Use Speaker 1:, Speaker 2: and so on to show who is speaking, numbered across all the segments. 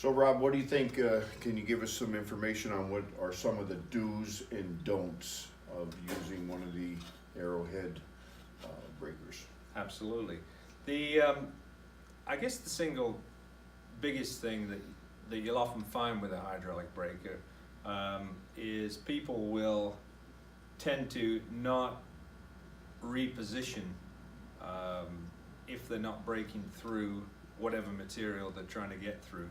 Speaker 1: So Rob, what do you think, can you give us some information on what are some of the do's and don'ts of using one of the Arrowhead breakers?
Speaker 2: Absolutely. I guess the single biggest thing that you'll often find with a hydraulic breaker is people will tend to not reposition if they're not breaking through whatever material they're trying to get through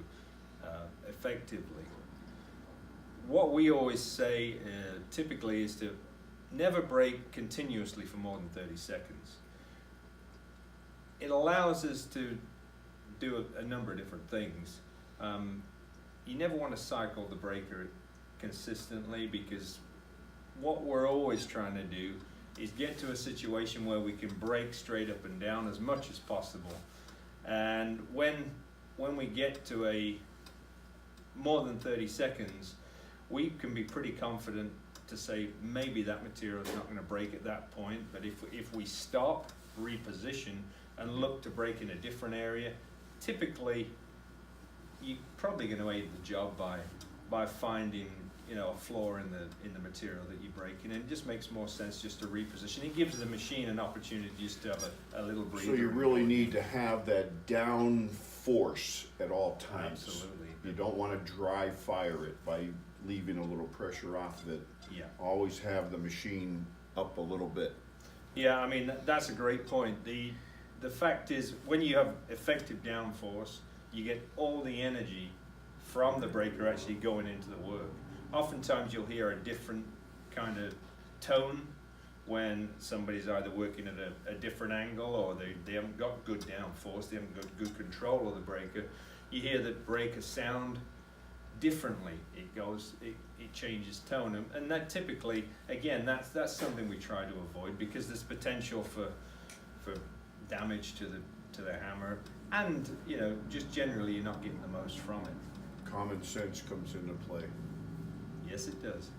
Speaker 2: effectively. What we always say typically is to never brake continuously for more than 30 seconds. It allows us to do a number of different things. You never want to cycle the breaker consistently, because what we're always trying to do is get to a situation where we can brake straight up and down as much as possible. And when we get to a more than 30 seconds, we can be pretty confident to say maybe that material is not going to break at that point, but if we stop, reposition, and look to break in a different area, typically you're probably going to aid the job by finding, you know, a flaw in the material that you're breaking, and it just makes more sense just to reposition. It gives the machine an opportunity just to have a little breather.
Speaker 1: So you really need to have that down force at all times.
Speaker 2: Absolutely.
Speaker 1: You don't want to dry fire it by leaving a little pressure off of it.
Speaker 2: Yeah.
Speaker 1: Always have the machine up a little bit.
Speaker 2: Yeah, I mean, that's a great point. The fact is, when you have effective downforce, you get all the energy from the breaker actually going into the work. Oftentimes you'll hear a different kind of tone when somebody's either working at a different angle, or they haven't got good downforce, they haven't got good control of the breaker. You hear the breaker sound differently. It changes tone, and that typically, again, that's something we try to avoid, because there's potential for damage to the hammer, and you know, just generally you're not getting the most from it.
Speaker 1: Common sense comes into play.
Speaker 2: Yes, it does.